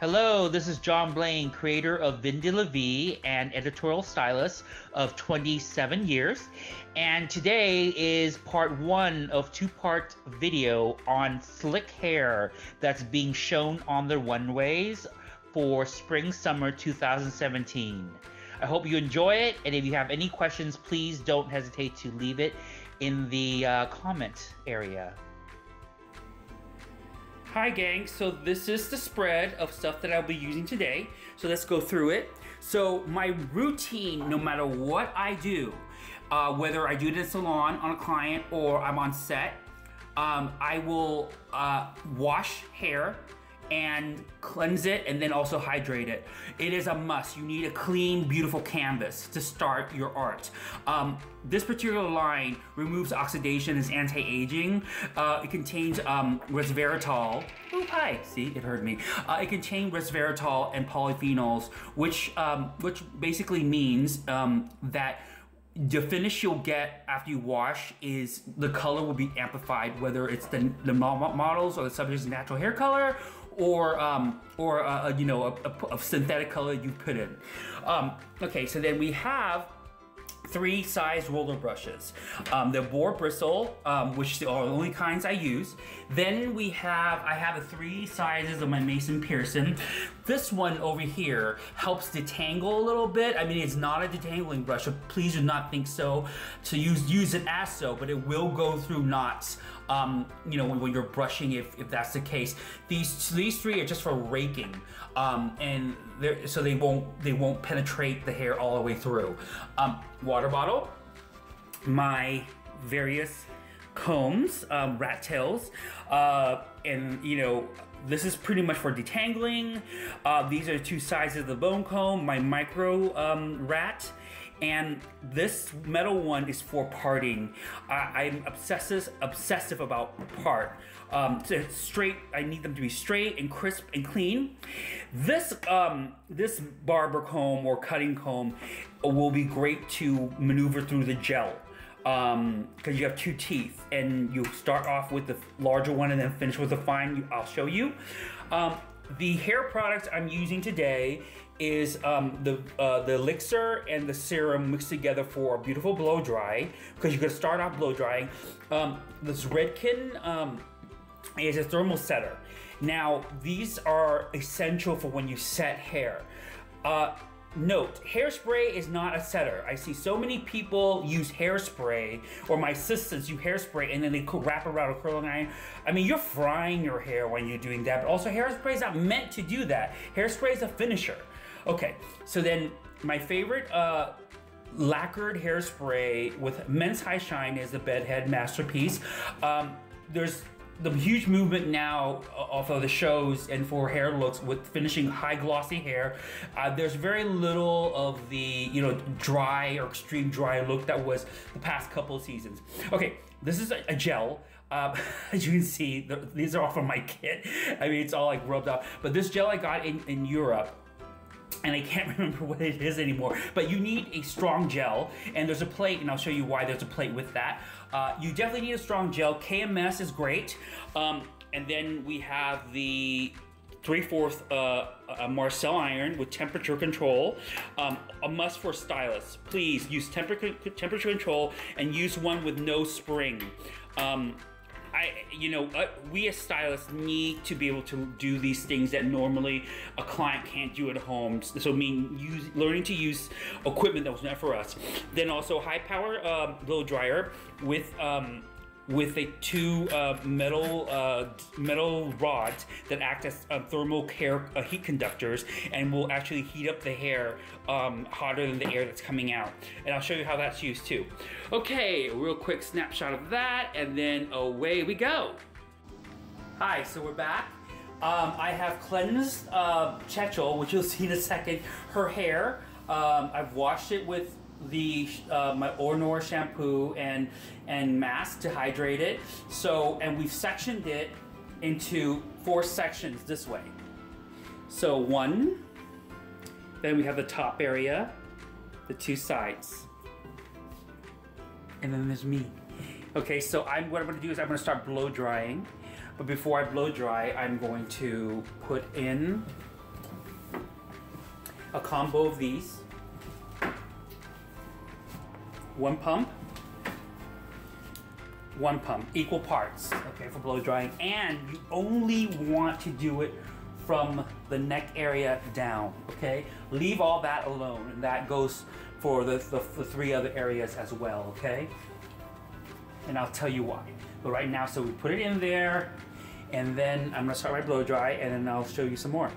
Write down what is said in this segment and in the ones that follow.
Hello, this is John Blaine, creator of de.la and editorial stylist of 27 years. And today is part one of two-part video on slick hair that's being shown on the runways for spring-summer 2017. I hope you enjoy it, and if you have any questions, please don't hesitate to leave it in the comment area. Hi gang, so this is the spread of stuff that I'll be using today. So let's go through it. So my routine, no matter what I do, whether I do it in a salon on a client or I'm on set, I will wash hair and cleanse it and then also hydrate it. It is a must. You need a clean, beautiful canvas to start your art. This particular line removes oxidation, is anti-aging. It contains resveratrol. Oh, hi, see, it heard me. It contains resveratrol and polyphenols, which basically means that the finish you'll get after you wash is the color will be amplified, whether it's the models or the subject's natural hair color or you know, a synthetic color you put in. Okay, so then we have three size roller brushes. The boar bristle, which are the only kinds I use. Then I have the three sizes of my Mason Pearson. This one over here helps detangle a little bit. I mean, it's not a detangling brush, so please do not think so to use it as so, but it will go through knots, you know, when you're brushing, if that's the case. These three are just for raking, and so they won't penetrate the hair all the way through. Water bottle, my various combs, rat tails, and you know, this is pretty much for detangling. These are two sizes of the bone comb, my micro rat, and this metal one is for parting. I'm obsessive about part. So straight, I need them to be straight and crisp and clean. This barber comb or cutting comb will be great to maneuver through the gel. Because you have two teeth, and you start off with the larger one and then finish with the fine. I'll show you. The hair products I'm using today is the elixir and the serum mixed together for a beautiful blow dry, because you're gonna start off blow drying. This Redken is a thermal setter. Now, these are essential for when you set hair. Note, hairspray is not a setter. I see so many people use hairspray, or my assistants use hairspray, and then they wrap around a curling iron. I mean, you're frying your hair when you're doing that, but also hairspray is not meant to do that. Hairspray is a finisher. Okay, so then my favorite lacquered hairspray with Men's High Shine is the Bedhead Masterpiece. There's the huge movement now off of the shows and for hair looks with finishing high glossy hair. There's very little of the, you know, dry or extreme dry look that was the past couple of seasons. Okay, this is a gel. As you can see, these are all from my kit. I mean, it's all like rubbed off. But this gel I got in Europe, and I can't remember what it is anymore, but you need a strong gel, and there's a plate, and I'll show you why there's a plate with that. You definitely need a strong gel. KMS is great. And then we have the 3/4 Marcel iron with temperature control. A must for stylists. Please use temperature control and use one with no spring. We as stylists need to be able to do these things that normally a client can't do at home. So learning to use equipment that was meant for us. Then also high power blow dryer with two metal rods that act as thermal heat conductors, and will actually heat up the hair hotter than the air that's coming out. And I'll show you how that's used too. Okay, a real quick snapshot of that, and then away we go. Hi, so we're back. I have cleansed Chechel, which you'll see in a second, her hair. I've washed it with my Ornor shampoo and mask to hydrate it. So, and we've sectioned it into 4 sections this way. So 1, then we have the top area, the 2 sides, and then there's me. Okay, so what I'm gonna do is I'm gonna start blow drying. But before I blow dry, I'm going to put in a combo of these. One pump, equal parts, okay, for blow drying. And you only want to do it from the neck area down, okay? Leave all that alone, and that goes for the 3 other areas as well, okay? And I'll tell you why. But right now, so we put it in there, and then I'm gonna start my blow dry, and then I'll show you some more.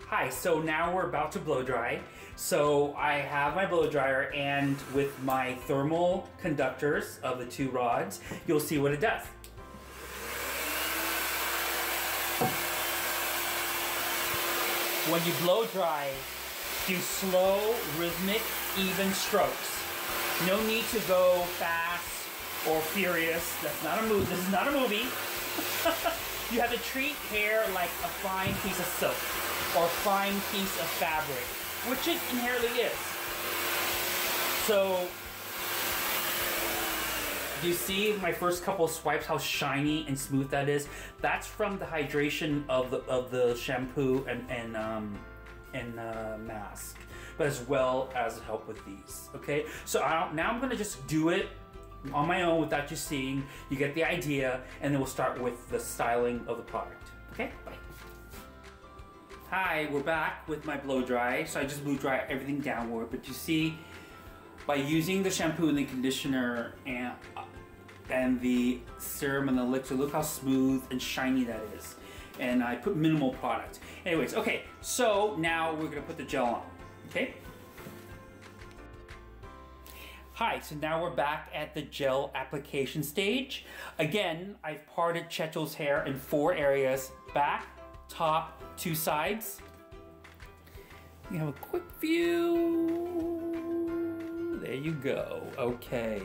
Hi, so now we're about to blow dry. So I have my blow dryer, and with my thermal conductors of the 2 rods, you'll see what it does. When you blow dry, do slow, rhythmic, even strokes. No need to go fast or furious. That's not a movie. This is not a movie. You have to treat hair like a fine piece of silk or fine piece of fabric, which it inherently is. So, do you see my first couple of swipes, how shiny and smooth that is? That's from the hydration of the shampoo and mask, but as well as help with these. Okay, so now I'm gonna just do it on my own without you seeing. You get the idea, and then we'll start with the styling of the product. Okay, bye. Hi, we're back with my blow dry. So I just blew dry everything downward, but you see, by using the shampoo and the conditioner and the serum and the elixir, look how smooth and shiny that is. And I put minimal product. Anyways, okay, so now we're gonna put the gel on, okay? Hi, so now we're back at the gel application stage. Again, I've parted Chetul's hair in 4 areas: back, top, 2 sides. You have a quick view. There you go. Okay.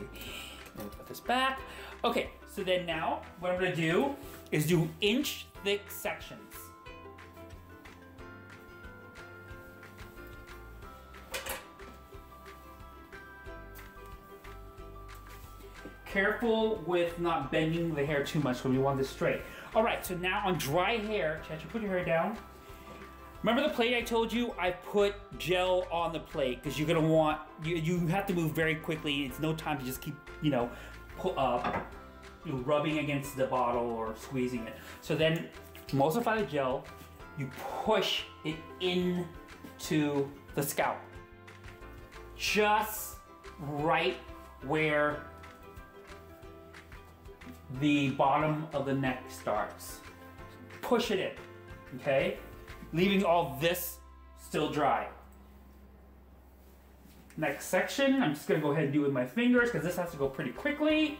Let me put this back. Okay, so then now what I'm gonna do is do inch-thick sections. Careful with not bending the hair too much when we want this straight. All right, so now on dry hair, Chechu, put your hair down. Remember the plate I told you? I put gel on the plate because you're gonna want, you have to move very quickly. It's no time to just keep, rubbing against the bottle or squeezing it. So then, to emulsify the gel, you push it into the scalp. Just right where the bottom of the neck starts. Push it in, okay? Leaving all this still dry. Next section, I'm just gonna go ahead and do it with my fingers because this has to go pretty quickly.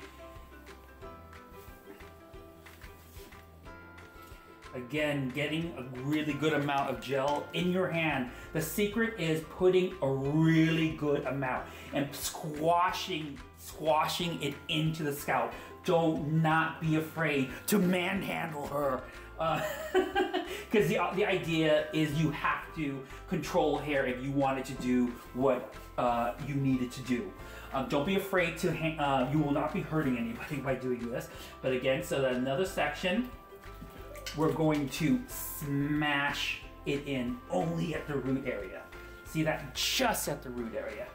Again, getting a really good amount of gel in your hand. The secret is putting a really good amount and squashing it into the scalp. Do not be afraid to manhandle her. Because the idea is you have to control hair if you wanted to do what you needed to do. Don't be afraid to, you will not be hurting anybody by doing this. But again, so that another section, we're going to smash it in only at the root area. See that? Just at the root area.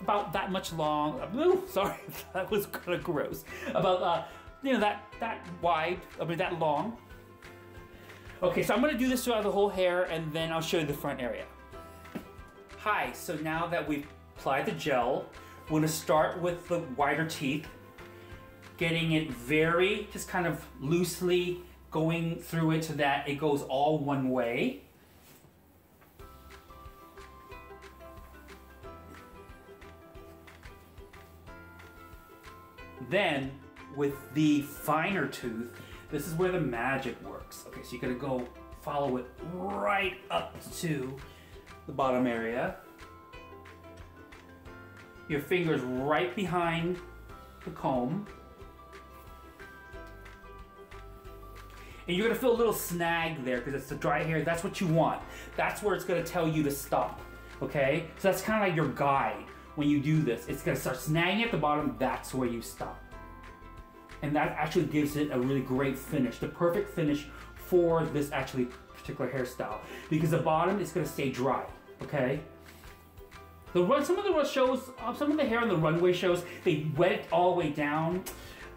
About that much long, ooh, sorry, that was kind of gross. About, that wide, that long. Okay, so I'm gonna do this throughout the whole hair and then I'll show you the front area. Hi, so now that we've applied the gel, we're gonna start with the wider teeth, getting it very, just kind of loosely going through it so that it goes all one way. Then, with the finer tooth, this is where the magic works. Okay, so you're gonna go follow it right up to the bottom area. Your fingers right behind the comb. And you're gonna feel a little snag there because it's the dry hair. That's what you want. That's where it's gonna tell you to stop, okay? So that's kind of like your guide when you do this. It's gonna start snagging at the bottom, that's where you stop. And that actually gives it a really great finish, the perfect finish for this actually particular hairstyle because the bottom is gonna stay dry, okay? Some of the shows, some of the hair on the runway shows, they wet it all the way down.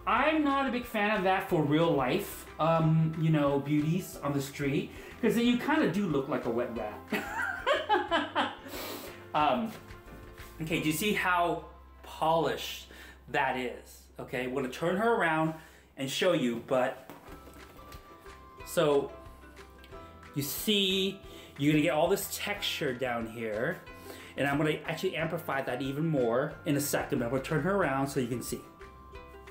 I'm not a big fan of that for real life, you know, beauties on the street, because then you kind of do look like a wet rat. Okay, do you see how polished that is? Okay, I'm gonna turn her around and show you, but so you see, you're gonna get all this texture down here, and I'm gonna actually amplify that even more in a second, but I'm gonna turn her around so you can see.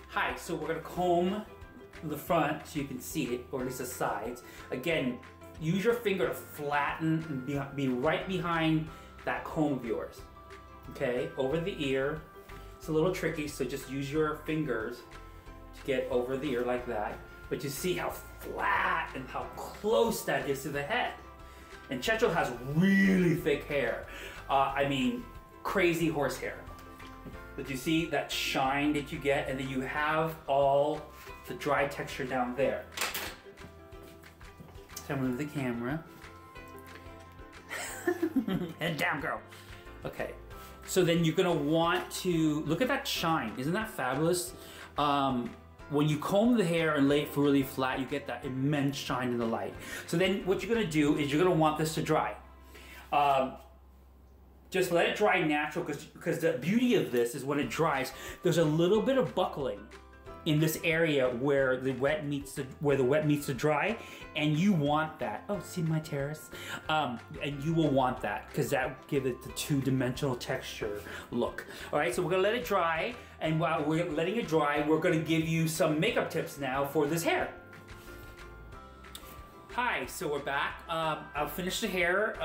Hi, so we're gonna comb the front so you can see it, or at least the sides. Again, use your finger to flatten and be right behind that comb of yours. Okay, over the ear. It's a little tricky, so just use your fingers to get over the ear like that. But you see how flat and how close that is to the head. And Checho has really thick hair. I mean, crazy horse hair. But you see that shine that you get, and then you have all the dry texture down there. So I'm gonna move the camera. Head down, girl. Okay. So then you're gonna want to, look at that shine. Isn't that fabulous? When you comb the hair and lay it really flat, you get that immense shine in the light. So then what you're gonna do is you're gonna want this to dry. Just let it dry natural, because the beauty of this is when it dries, there's a little bit of buckling in this area where the wet meets the dry, and you want that. Oh, see my terrace? And you will want that because that will give it the two-dimensional texture look. All right, so we're gonna let it dry, and while we're letting it dry, we're gonna give you some makeup tips now for this hair. Hi, so we're back. I'll finish the hair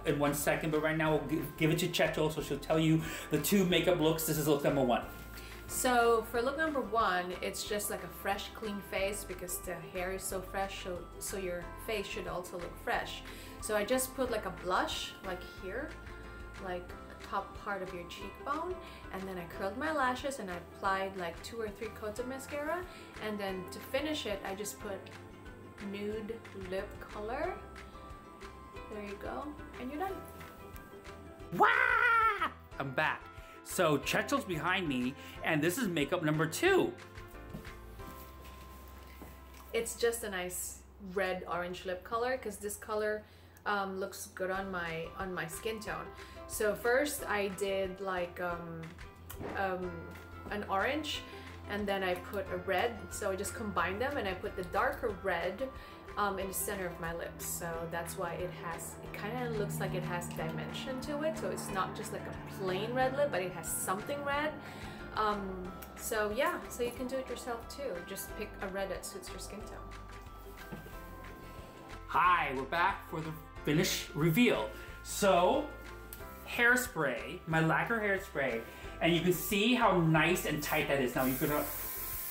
in 1 second, but right now we'll give it to Checho, so she'll tell you the 2 makeup looks. This is look number 1. So for look number 1, it's just like a fresh, clean face because the hair is so fresh, so your face should also look fresh. So I just put like a blush, like here, like the top part of your cheekbone, and then I curled my lashes and I applied like 2 or 3 coats of mascara, and then to finish it, I just put nude lip color. There you go, and you're done. Wah! I'm back. So Checho's behind me, and this is makeup number 2. It's just a nice red orange lip color because this color looks good on my skin tone. So first I did like an orange, and then I put a red, so I just combined them, and I put the darker red in the center of my lips. So that's why it kind of looks like it has dimension to it, so it's not just like a plain red lip, but it has something red. So yeah, so you can do it yourself too. Just pick a red that suits your skin tone. Hi, we're back for the finish reveal. So, hairspray, my lacquer hairspray, and you can see how nice and tight that is. Now you're gonna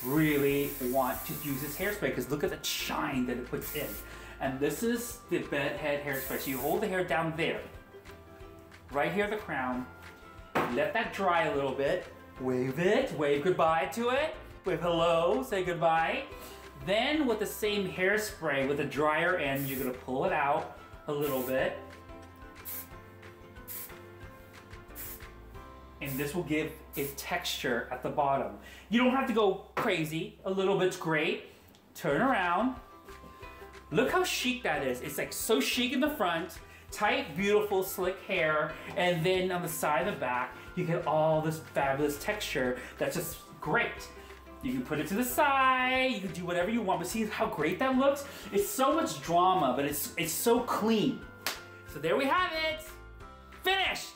really want to use this hairspray because look at the shine that it puts in. And this is the bed head hairspray. So you hold the hair down there, right here at the crown, let that dry a little bit, wave it, wave goodbye to it, wave hello, say goodbye. Then with the same hairspray, with the drier end, you're gonna pull it out a little bit. And this will give it texture at the bottom. You don't have to go crazy, a little bit's great. Turn around. Look how chic that is. It's like so chic in the front, tight, beautiful, slick hair, and then on the side and the back, you get all this fabulous texture that's just great. You can put it to the side, you can do whatever you want, but see how great that looks? It's so much drama, but it's so clean. So there we have it, finished.